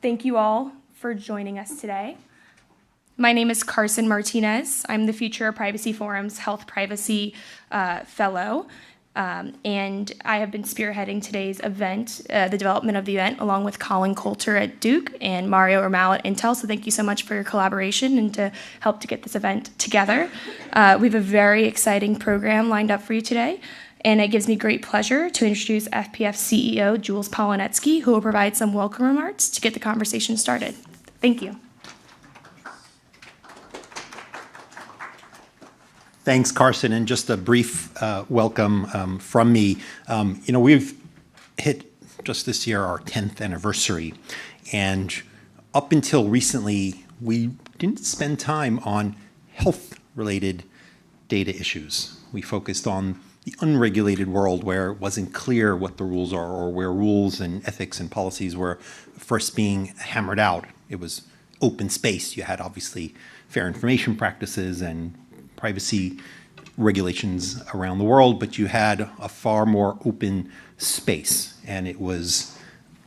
Thank you all for joining us today. My name is Carson Martinez. I'm the Future of Privacy Forum's Health Privacy Fellow, and I have been spearheading today's event, the development of the event, along with Colin Coulter at Duke and Mario Ramal at Intel. So thank you so much for your collaboration and to help to get this event together. We have a very exciting program lined up for you today, and it gives me great pleasure to introduce FPF CEO Jules Polonetsky, who will provide some welcome remarks to get the conversation started. Thank you. Thanks, Carson, and just a brief welcome from me. We've hit just this year our 10th anniversary, and up until recently, we didn't spend time on health-related data issues. We focused on the unregulated world where it wasn't clear what the rules are or where rules and ethics and policies were first being hammered out. It was open space. You had obviously fair information practices and privacy regulations around the world, but you had a far more open space, and it was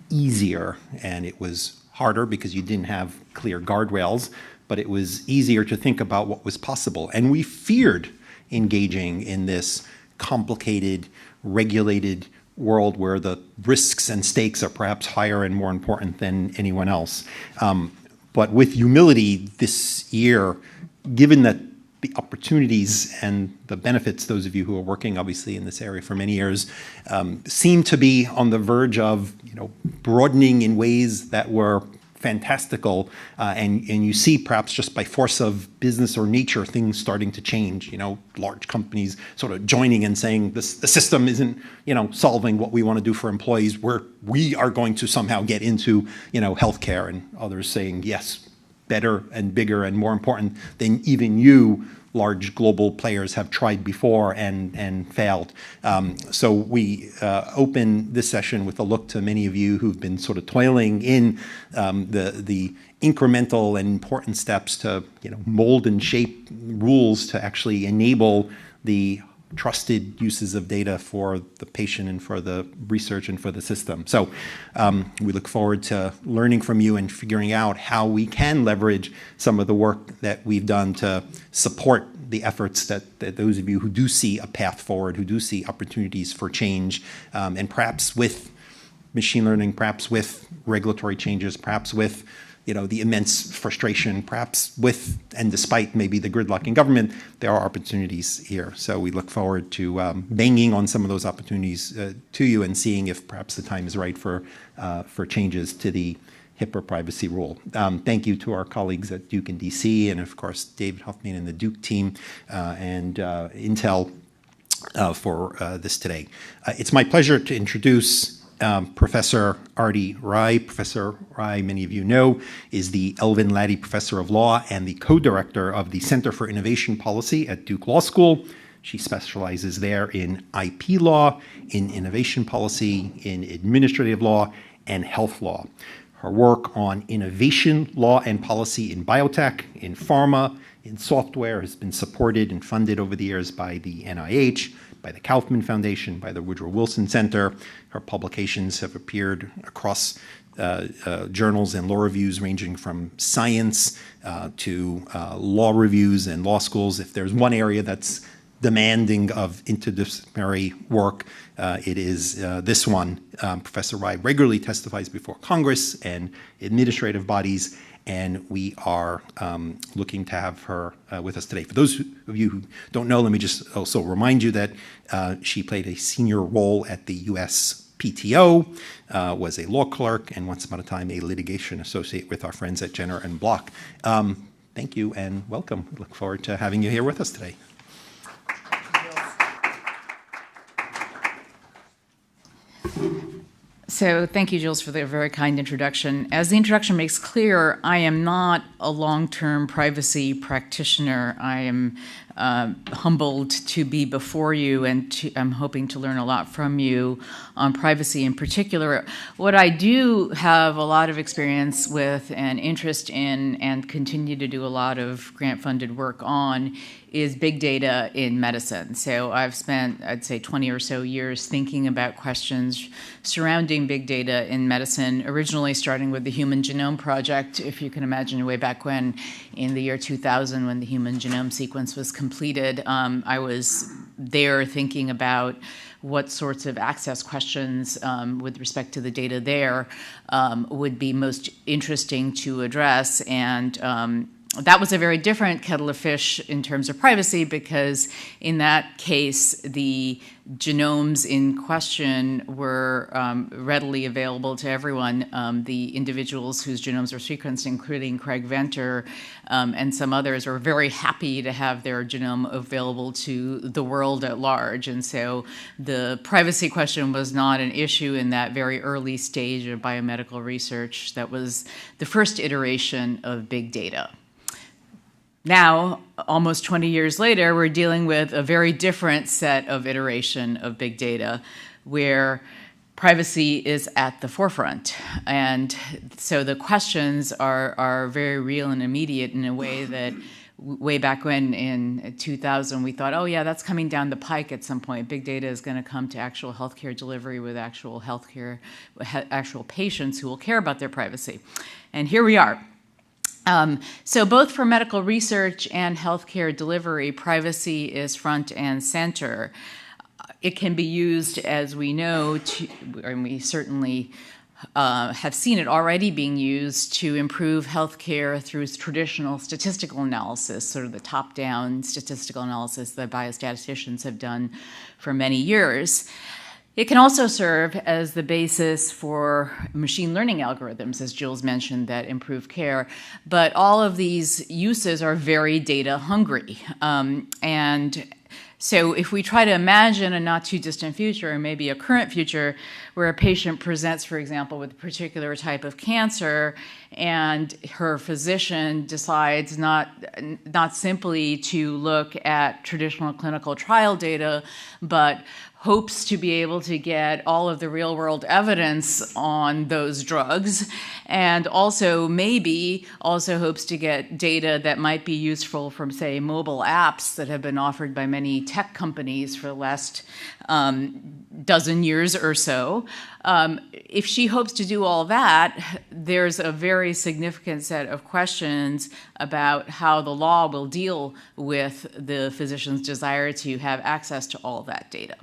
easier and it was harder because you didn't have clear guardrails, but it was easier to think about what was possible. And we feared engaging in this complicated, regulated world where the risks and stakes are perhaps higher and more important than anyone else. But with humility this year, given that the opportunities and the benefits, those of you who are working obviously in this area for many years, seem to be on the verge of broadening in ways that were fantastical, and you see perhaps just by force of business or nature things starting to change. Large companies sort of joining and saying the system isn't solving what we want to do for employees. We are going to somehow get into healthcare, and others saying yes, better and bigger and more important than even you, large global players, have tried before and failed. So we open this session with a look to many of you who've been sort of toiling in the incremental and important steps to mold and shape rules to actually enable the trusted uses of data for the patient and for the research and for the system. So we look forward to learning from you and figuring out how we can leverage some of the work that we've done to support the efforts that those of you who do see a path forward, who do see opportunities for change, and perhaps with machine learning, perhaps with regulatory changes, perhaps with the immense frustration, perhaps with and despite maybe the gridlock in government, there are opportunities here. So we look forward to banging on some of those opportunities to you and seeing if perhaps the time is right for changes to the Hipaa privacy rule. Thank you to our colleagues at Duke and DC, and of course David Huffman and the Duke team and Intel for this today. It's my pleasure to introduce Professor Arti Rai. Professor Rai, many of you know, is the Elvin Laddie Professor of Law and the co-director of the Center for Innovation Policy at Duke Law School. She specializes there in IP law, in innovation policy, in administrative law, and health law. Her work on innovation law and policy in biotech, in pharma, in software has been supported and funded over the years by the NIH, by the Kaufman Foundation, by the Woodrow Wilson Center. Her publications have appeared across journals and law reviews ranging from science to law reviews and law schools. If there's one area that's demanding of interdisciplinary work, it is this one. Professor Rai regularly testifies before Congress and administrative bodies, and we are looking to have her with us today. For those of you who don't know, let me just also remind you that she played a senior role at the U.S. PTO, was a law clerk, and once upon a time a litigation associate with our friends at Jenner and Block. Thank you and welcome. We look forward to having you here with us today. So thank you, Jules, for the very kind introduction. As the introduction makes clear, I am not a long-term privacy practitioner. I am humbled to be before you, and I'm hoping to learn a lot from you on privacy in particular. What I do have a lot of experience with and interest in and continue to do a lot of grant-funded work on is big data in medicine. So I've spent, I'd say, 20 or so years thinking about questions surrounding big data in medicine, originally starting with the Human Genome Project, if you can imagine, way back when, in the year 2000, when the human genome sequence was completed. I was there thinking about what sorts of access questions with respect to the data there would be most interesting to address. And that was a very different kettle of fish in terms of privacy, because in that case, the genomes in question were readily available to everyone. The individuals whose genomes were sequenced, including Craig Venter and some others, were very happy to have their genome available to the world at large. And so the privacy question was not an issue in that very early stage of biomedical research. That was the first iteration of big data. Now, almost 20 years later, we're dealing with a very different set of iteration of big data, where privacy is at the forefront. And so the questions are very real and immediate in a way that way back when in 2000, we thought, oh yeah, that's coming down the pike at some point. Big data is going to come to actual healthcare delivery with actual healthcare, actual patients who will care about their privacy. And here we are. So both for medical research and healthcare delivery, privacy is front and center. It can be used, as we know, and we certainly have seen it already being used to improve healthcare through traditional statistical analysis, sort of the top-down statistical analysis that biostatisticians have done for many years. It can also serve as the basis for machine learning algorithms, as Jules mentioned, that improve care. But all of these uses are very data hungry. And so if we try to imagine a not too distant future, or maybe a current future, where a patient presents, for example, with a particular type of cancer, and her physician decides not simply to look at traditional clinical trial data, but hopes to be able to get all of the real-world evidence on those drugs, and also maybe also hopes to get data that might be useful from, say, mobile apps that have been offered by many tech companies for the last dozen years or so. If she hopes to do all that, there's a very significant set of questions about how the law will deal with the physician's desire to have access to all that data.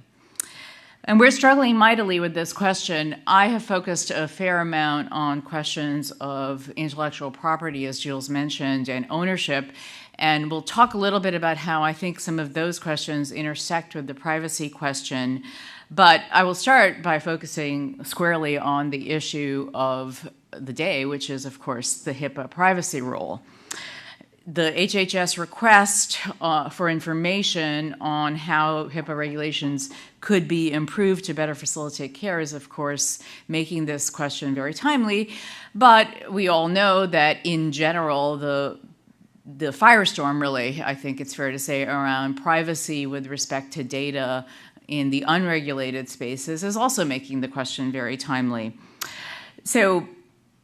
And we're struggling mightily with this question. I have focused a fair amount on questions of intellectual property, as Jules mentioned, and ownership. And we'll talk a little bit about how I think some of those questions intersect with the privacy question. But I will start by focusing squarely on the issue of the day, which is, of course, the Hipaa privacy rule. The HHS request for information on how Hipaa regulations could be improved to better facilitate care is, of course, making this question very timely. But we all know that, in general, the firestorm, really, I think it's fair to say, around privacy with respect to data in the unregulated spaces is also making the question very timely. So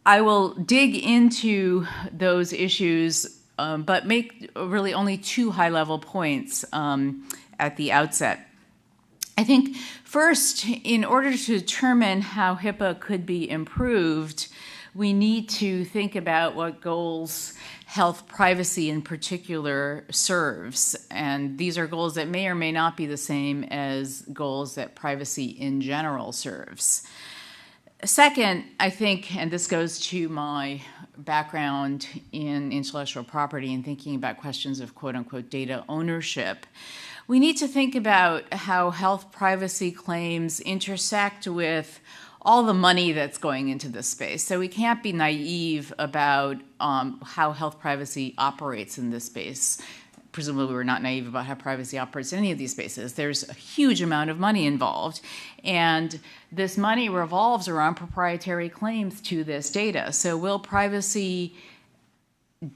I will dig into those issues, but make really only two high-level points at the outset. I think, first, in order to determine how Hipaa could be improved, we need to think about what goals health privacy in particular serves. And these are goals that may or may not be the same as goals that privacy in general serves. Second, I think, and this goes to my background in intellectual property and thinking about questions of quote-unquote data ownership, we need to think about how health privacy claims intersect with all the money that's going into this space. So we can't be naive about how health privacy operates in this space. Presumably we're not naive about how privacy operates in any of these spaces. There's a huge amount of money involved, and this money revolves around proprietary claims to this data. So will privacy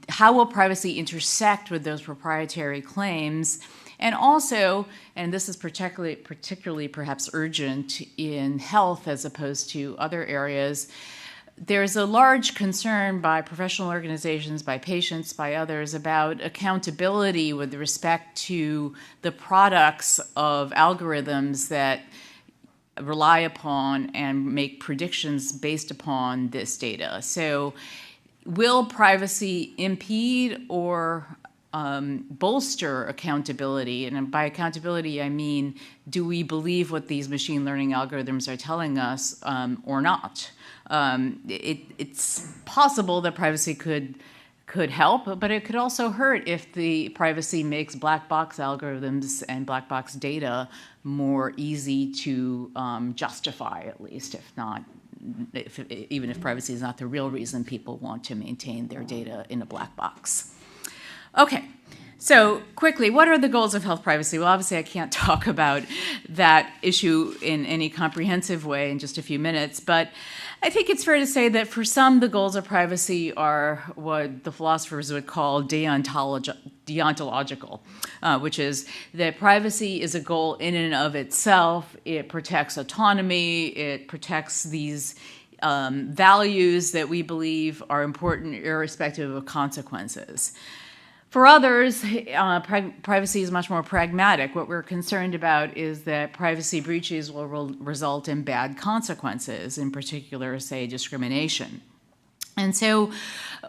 how will privacy intersect with those proprietary claims? And also, and this is particularly perhaps urgent in health as opposed to other areas, there's a large concern by professional organizations, by patients, by others about accountability with respect to the products of algorithms that rely upon and make predictions based upon this data. So will privacy impede or bolster accountability? And by accountability, I mean, do we believe what these machine learning algorithms are telling us or not? It's possible that privacy could help, but it could also hurt if the privacy makes black box algorithms and black box data more easy to justify, at least, even if privacy is not the real reason people want to maintain their data in a black box. Okay, so quickly, what are the goals of health privacy? Well, obviously I can't talk about that issue in any comprehensive way in just a few minutes, but I think it's fair to say that for some, the goals of privacy are what the philosophers would call deontological, which is that privacy is a goal in and of itself. It protects autonomy. It protects these values that we believe are important irrespective of consequences. For others, privacy is much more pragmatic. What we're concerned about is that privacy breaches will result in bad consequences, in particular, say, discrimination. And so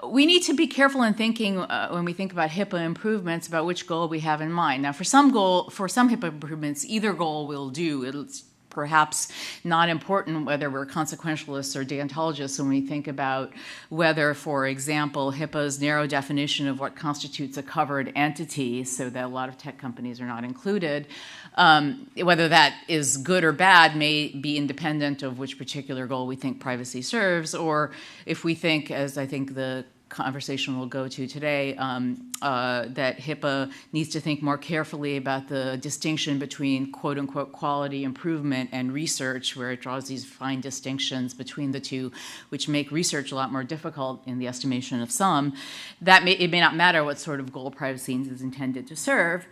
we need to be careful in thinking, when we think about Hipaa improvements, about which goal we have in mind. Now, for some Hipaa improvements, either goal will do. It's perhaps not important whether we're consequentialists or deontologists when we think about whether, for example, HIPAA's narrow definition of what constitutes a covered entity, so that a lot of tech companies are not included, whether that is good or bad may be independent of which particular goal we think privacy serves, or if we think, as I think the conversation we'll go to today, that Hipaa needs to think more carefully about the distinction between quote-unquote quality improvement and research, where it draws these fine distinctions between the two, which make research a lot more difficult in the estimation of some. It may not matter what sort of goal privacy is intended to serve.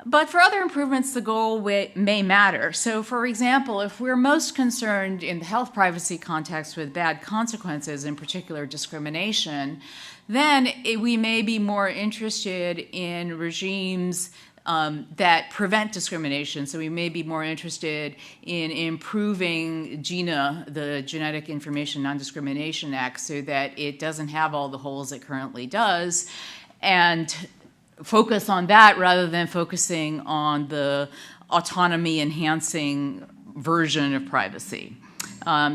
But for other improvements, the goal may matter. So, for example, if we're most concerned in the health privacy context with bad consequences, in particular discrimination, then we may be more interested in regimes that prevent discrimination. So we may be more interested in improving GINA, the Genetic Information Non-Discrimination Act, so that it doesn't have all the holes it currently does, and focus on that rather than focusing on the autonomy-enhancing version of privacy.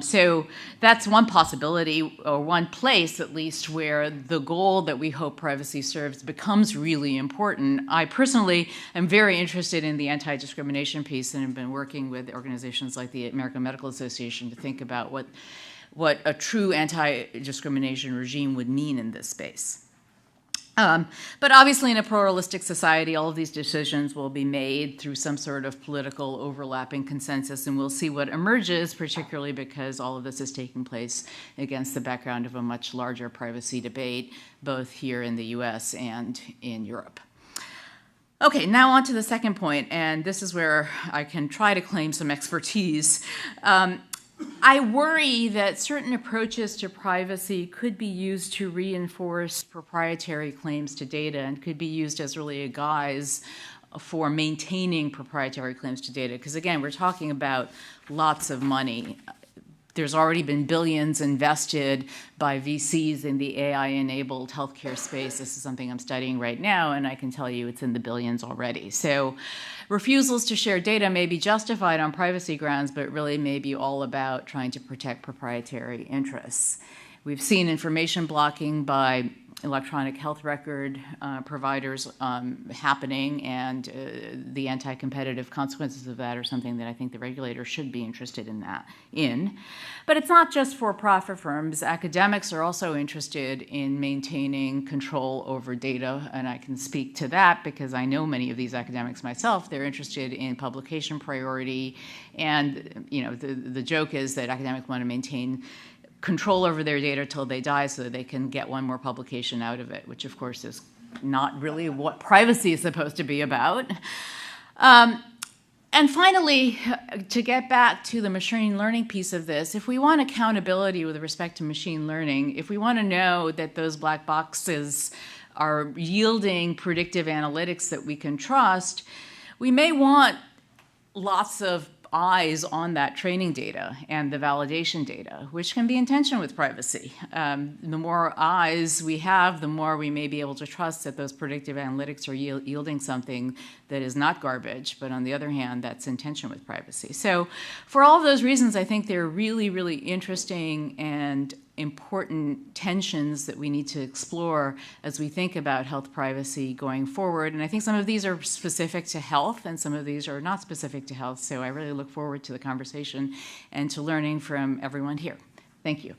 So that's one possibility, or one place at least, where the goal that we hope privacy serves becomes really important. I personally am very interested in the anti-discrimination piece and have been working with organizations like the American Medical Association to think about what a true anti-discrimination regime would mean in this space. But obviously in a pluralistic society, all of these decisions will be made through some sort of political overlapping consensus, and we'll see what emerges, particularly because all of this is taking place against the background of a much larger privacy debate, both here in the US and in Europe. Okay, now on to the second point, and this is where I can try to claim some expertise. I worry that certain approaches to privacy could be used to reinforce proprietary claims to data and could be used as really a guise for maintaining proprietary claims to data. Because again, we're talking about lots of money. There's already been billions invested by VCs in the AI-enabled healthcare space. This is something I'm studying right now, and I can tell you it's in the billions already. So refusals to share data may be justified on privacy grounds, but really may be all about trying to protect proprietary interests. We've seen information blocking by electronic health record providers happening, and the anti-competitive consequences of that are something that I think the regulator should be interested in. But it's not just for-profit firms. Academics are also interested in maintaining control over data, and I can speak to that because I know many of these academics myself. They're interested in publication priority, and the joke is that academics want to maintain control over their data till they die so that they can get one more publication out of it, which of course is not really what privacy is supposed to be about. And finally, to get back to the machine learning piece of this, if we want accountability with respect to machine learning, if we want to know that those black boxes are yielding predictive analytics that we can trust, we may want lots of eyes on that training data and the validation data, which can be in tension with privacy. The more eyes we have, the more we may be able to trust that those predictive analytics are yielding something that is not garbage, but on the other hand, that's in tension with privacy. So for all of those reasons, I think they're really, really interesting and important tensions that we need to explore as we think about health privacy going forward. And I think some of these are specific to health and some of these are not specific to health. So I really look forward to the conversation and to learning from everyone here. Thank you.